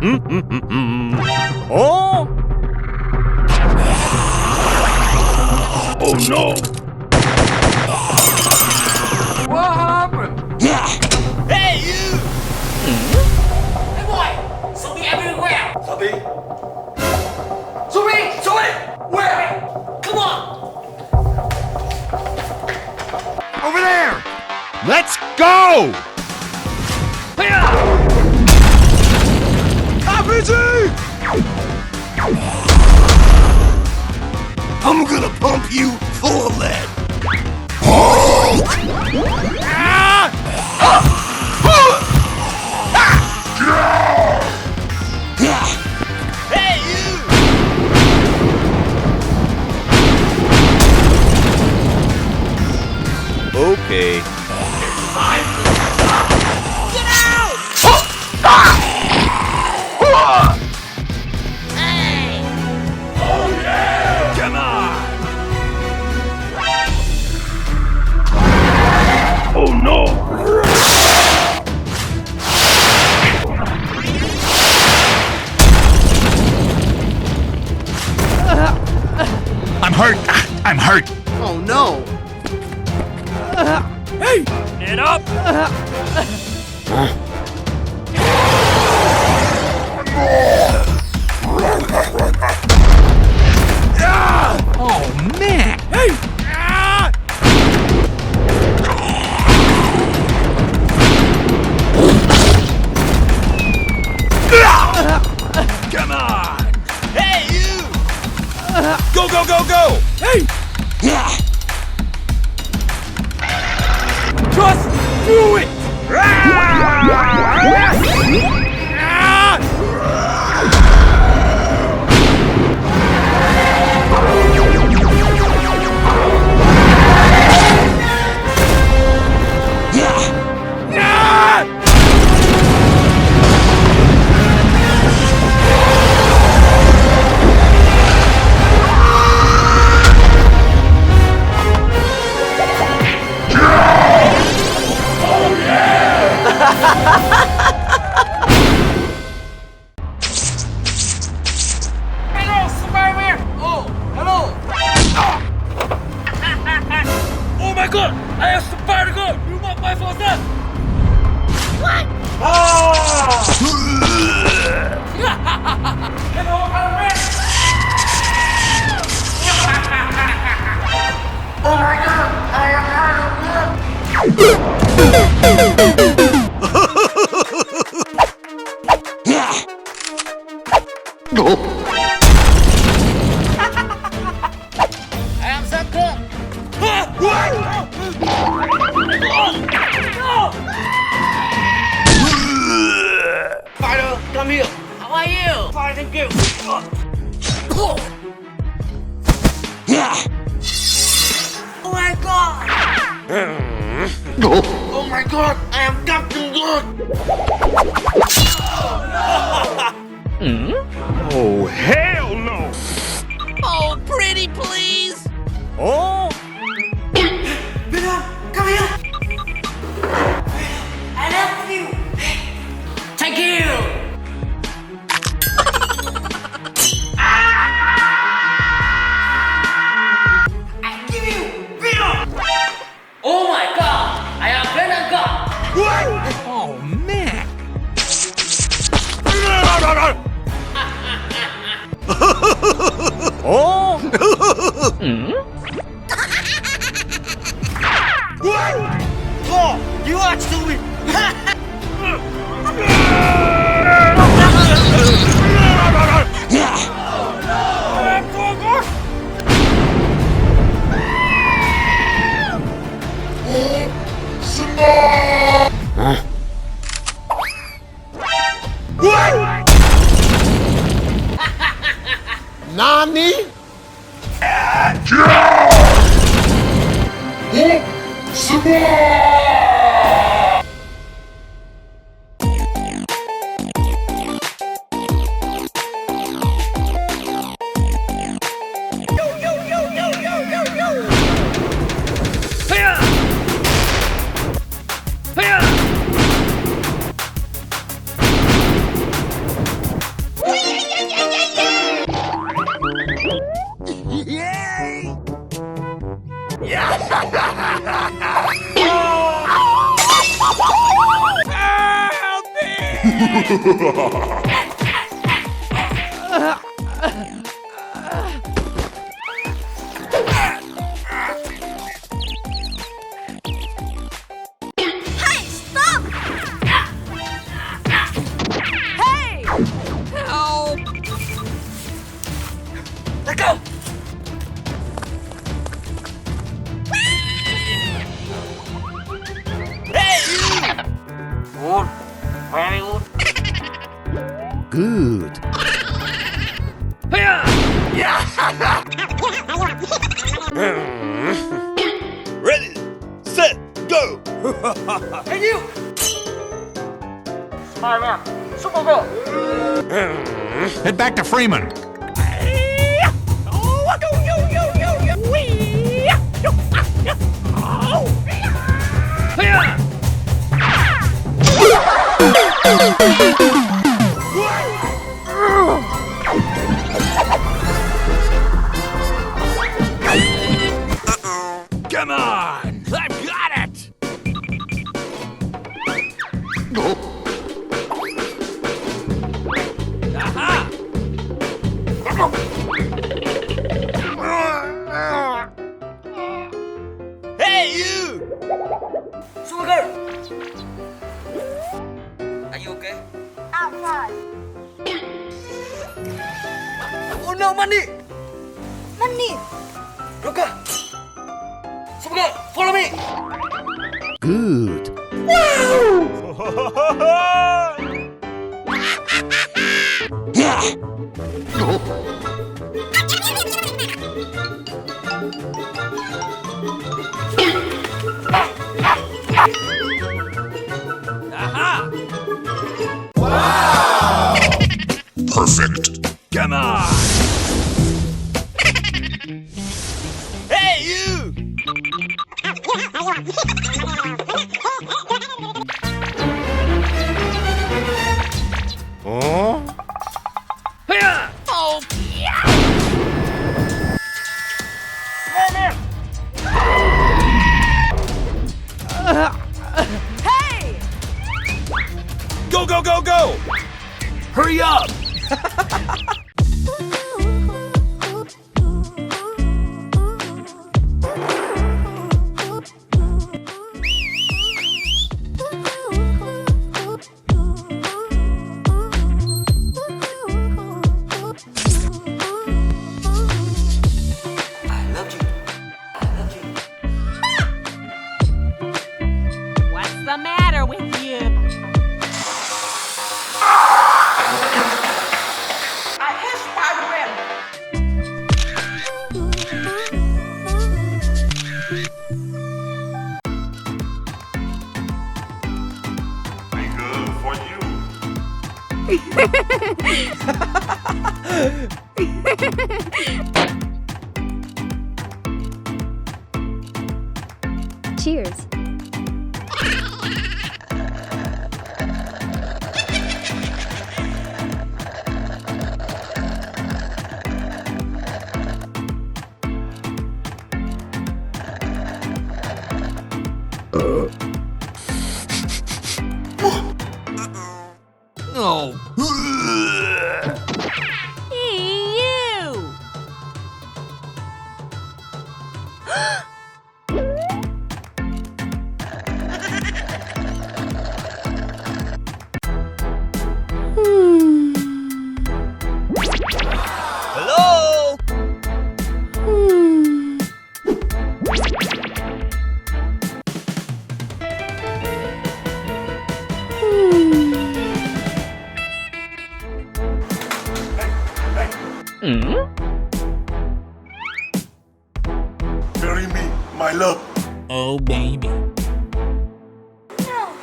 Oh! Oh no! What happened? Hey, you! Hey boy! Zombie everywhere! Zombie? Zombie! Zombie! Where? Come on! Over there! Let's go! RPG! I'm gonna pump you full of lead. Hey, you! Okay. Get out! Hey! Oh yeah! Come on! Oh no! I'm hurt. I'm hurt. Oh no! Hey! Get up! Oh man! Hey! Come on! Hey, you! Go, go, go, go! Hey! Just do it! Hello, Spider-Man! Oh, hello! Oh my god! I have to fire the gun! You want my first death? What? Ah! Hello, Spider-Man! Oh my god! I am I am so cool! Spider, come here! How are you? Fine, thank you! Oh my god! Oh my god! I am Captain Good! Oh, hell no! Oh, pretty please! Oh! Venom, come here! I love you! Thank you! I give you Venom! Oh my god! I am Venom God! Oh, man! Oh! Oh, you are stupid! Nani? Hey, stop! Hey! Help! Let go! Hey, you! Good. Very good. Good. Hiya! Ready, set, go! Hey, you! Spider-Man. Super go. Head back to Freeman. Hiya! Come on! I've got it! Aha! Hey, you! Super girl. Are you okay? I'm fine. Oh no, money. Money. Roka. Super girl, follow me. Good. Aha! Perfect. Come on! Hey, you! Oh? Hiya! Oh, yeah! Hey! Go, go, go, go! Hurry up! I love you. I love you. What's the matter with you? I hate Spider-Man. Good for you. Cheers. Oh. Hey, you! Hello? Marry me, my love. Oh, baby. No,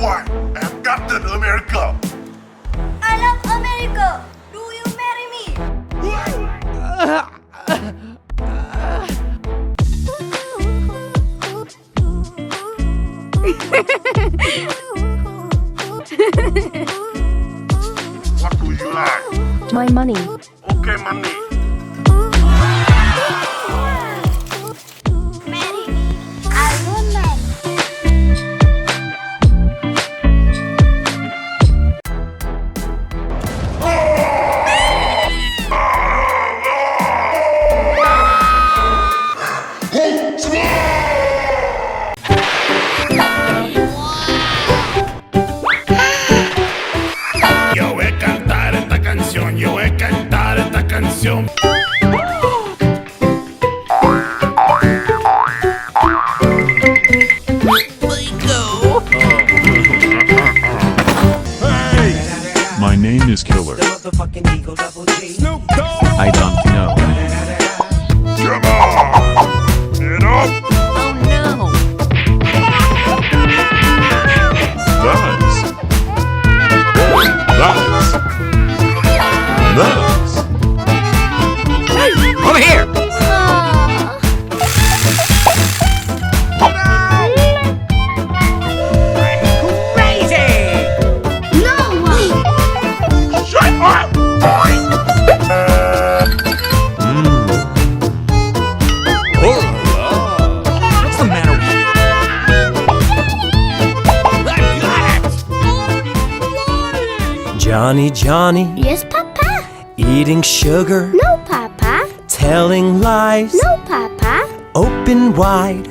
Why? I'm Captain America. I love America. Do you marry me? What do you like? My money. Okay, money. Marry me. I will marry. canción. My name is Killer. I don't know. Come on! Get up! Oh no! Nice. Nice. Hey, over here! Shut up! What's the matter with you? I got it! Johnny, Johnny, Yes, Papa. eating sugar, No, Papa. telling lies, No, Papa. open wide.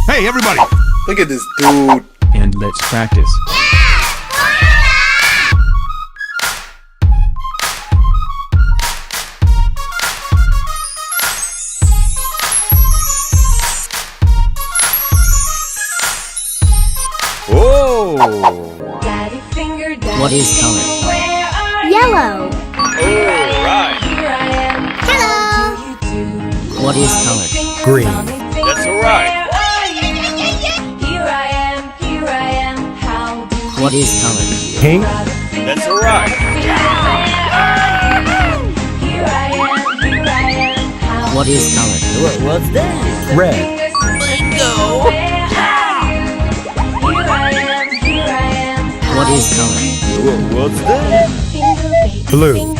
Hey, everybody! Look at this dude. And let's practice. What is color? Yellow. Alright! Hello. What is color? Green. That's alright! What is color? Pink. That's alright! What is color? What's that? Red. What is color? What's that? Blue.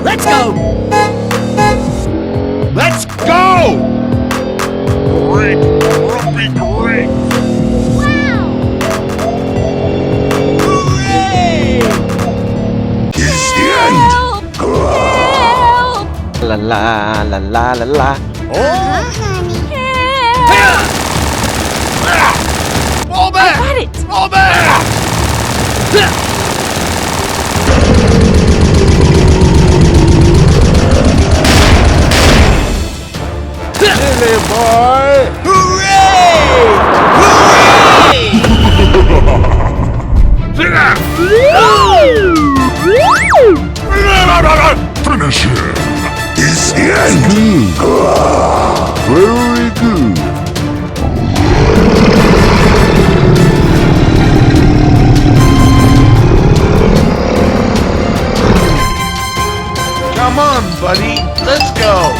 Let's go! Let's go! Great, grumpy, great. It's the end. La la la la la la. Fall back! Got it. Fall back! Silly boy! Finish him! It's the end! Very good! Come on, buddy! Let's go!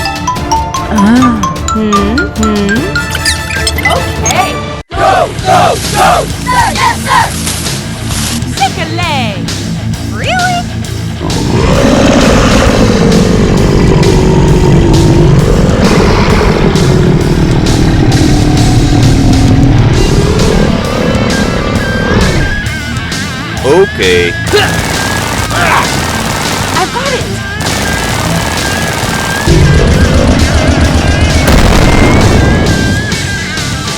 Okay. Yes, sir. Sick a leg. Really? Okay. I've got it.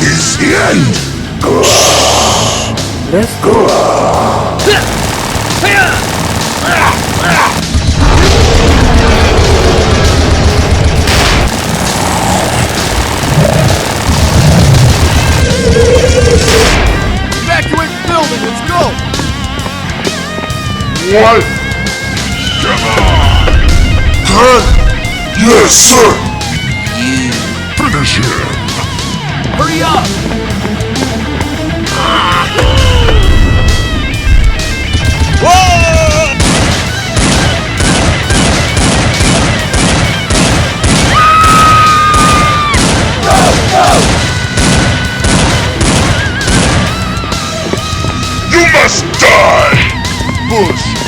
It's the end! Let's go. Evacuate the building! Let's go! What? Come on! Good? Yes, sir! Finish him! Hurry up! You must die! Bush!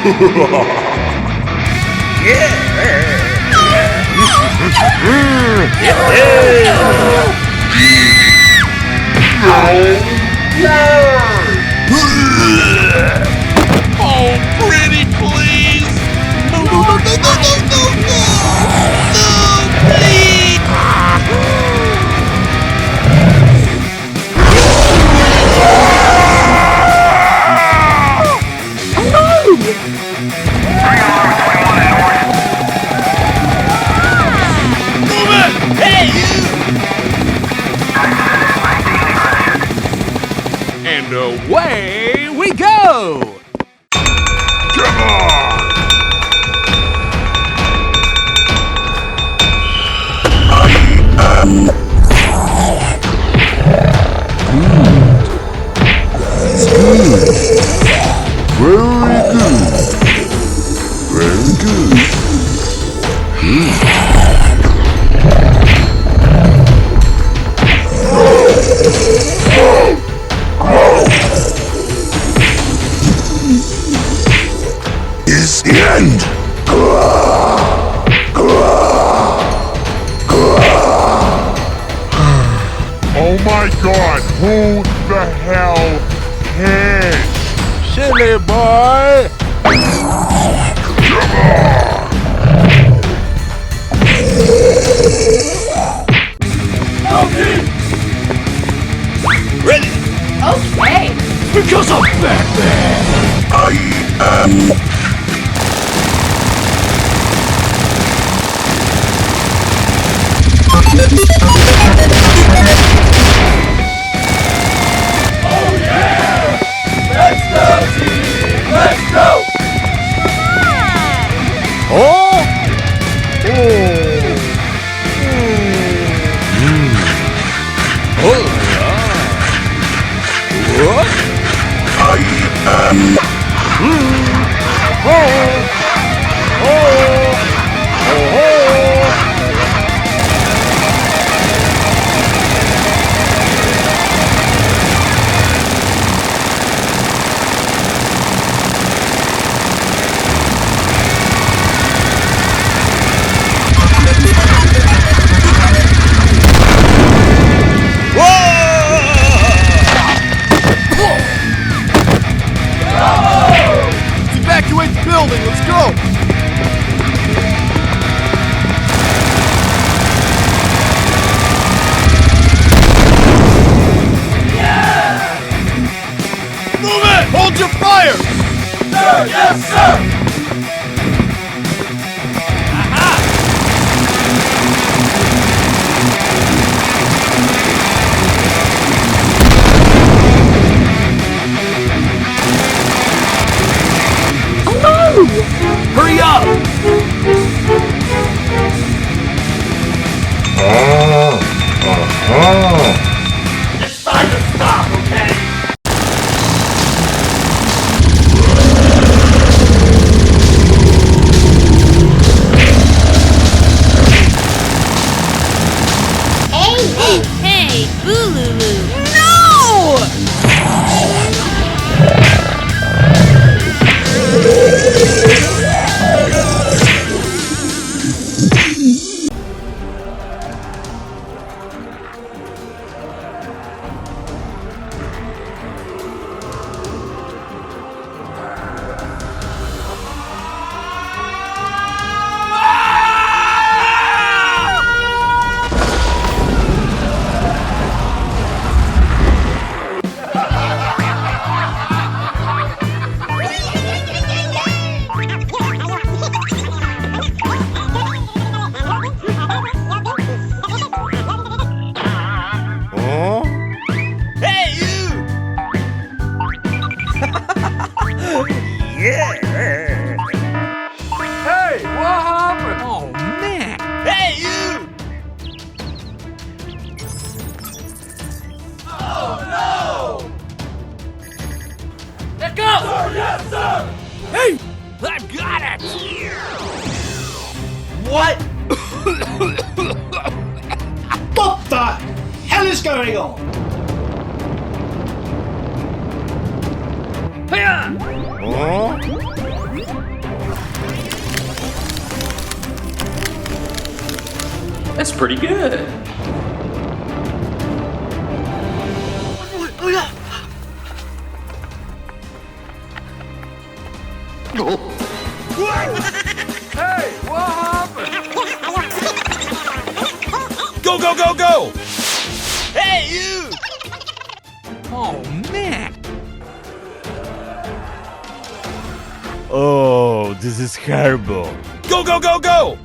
Oh, pretty please! No, no, no, no, no, no, no, no! No, please! And away we go! Come on! Is the end. Oh my God! Who the hell cares? Silly boy! Come on! Ready? Okay. Because I'm Batman! I am. Evacuate the building, let's go! Move it! Hold your fire! Sir, yes, sir! Hurry up! It's time to stop, okay? Hey, Booloo. No! Hey, what happened? Oh, man! Hey, you! Let go! Sir, yes, sir! Hey! I've got it! What? What the hell is going on? Hiya! That's pretty good. Hey, what happened? Go, go, go, go! Hey, you! Oh, man. Oh, this is horrible. Go, go, go, go!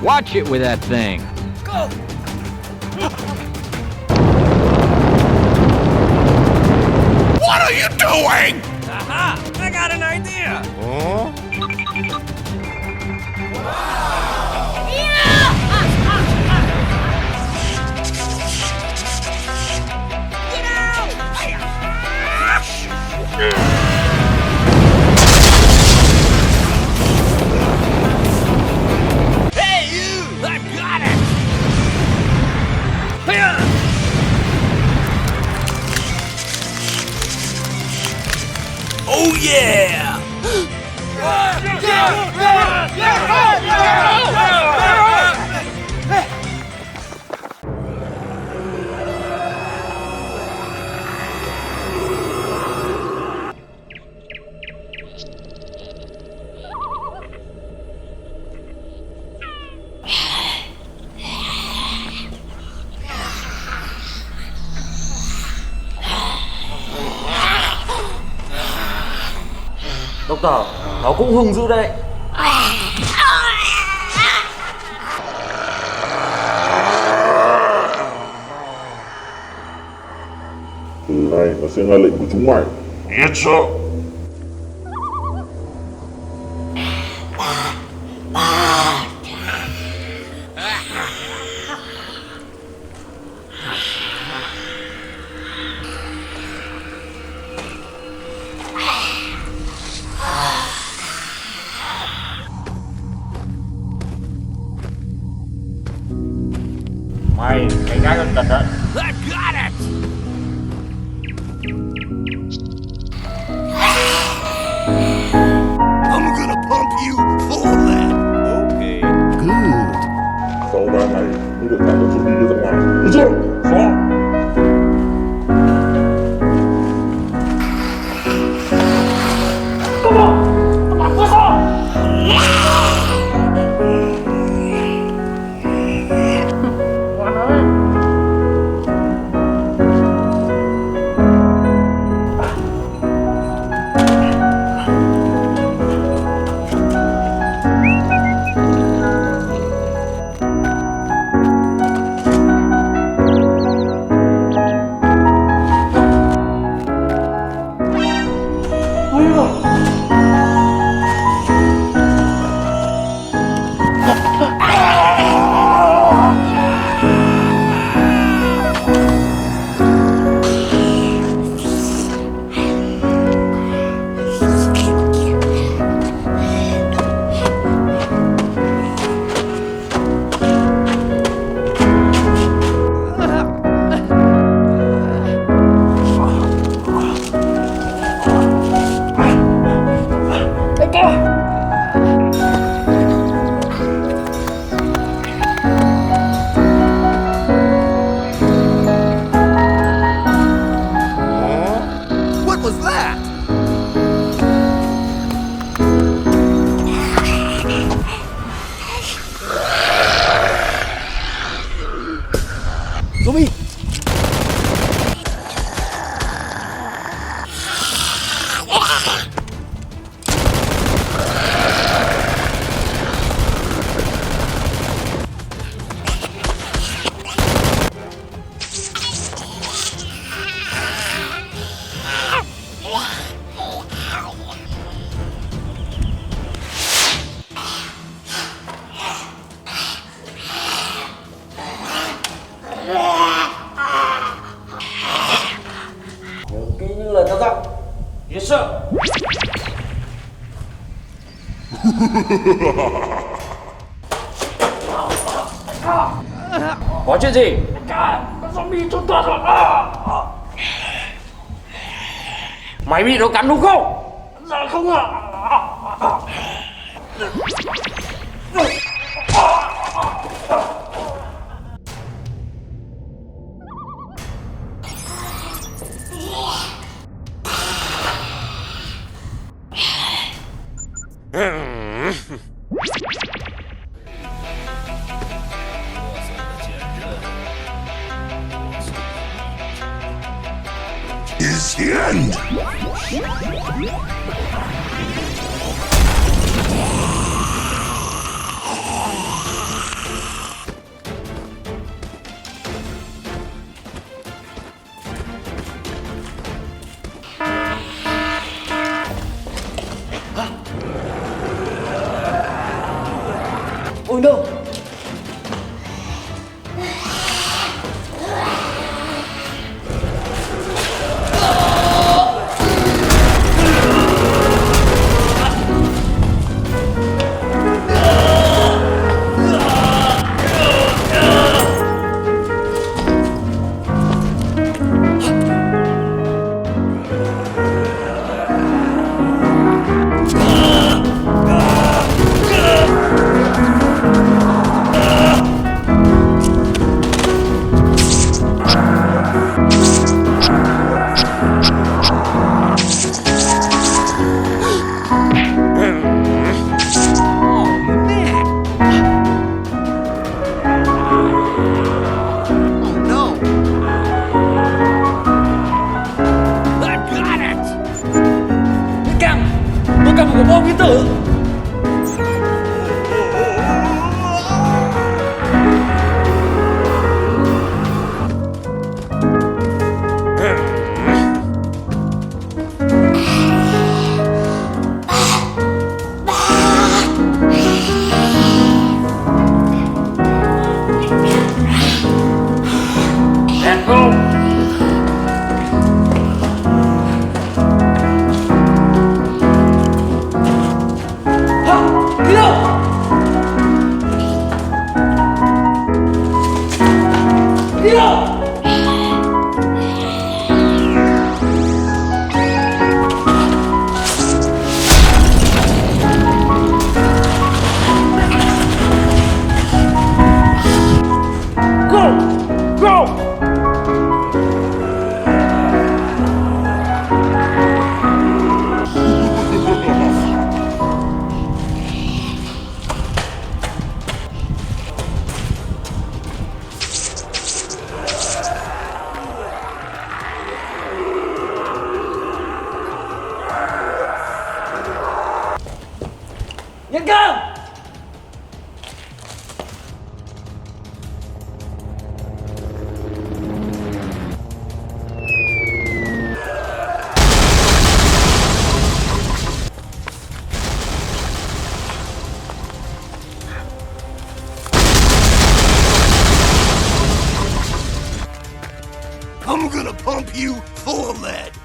Watch it with that thing. What are you doing? Aha! I got an idea! Hey, you! I got it! Hiya! Oh, yeah! Độc tờ, nó cũng hung dữ đấy. là xem ra lệnh của chúng mày. Yes sir. Mày gái con tật đấy. I'm gonna pump you full of that. Okay. Good. Sau 3 ngày, mới được thả con zombie đi ra ngoài. Được chưa? Rõ. What was that? Zombie! Kỹ như lời tao dặn. Yes sir. Có chuyện gì? Con zombie trốn thoát rồi. Mày bị nó cắn đúng không? Dạ không ạ. Is the end. Ôi no. của bom nguyên tử. You go! I'm gonna pump you full of lead.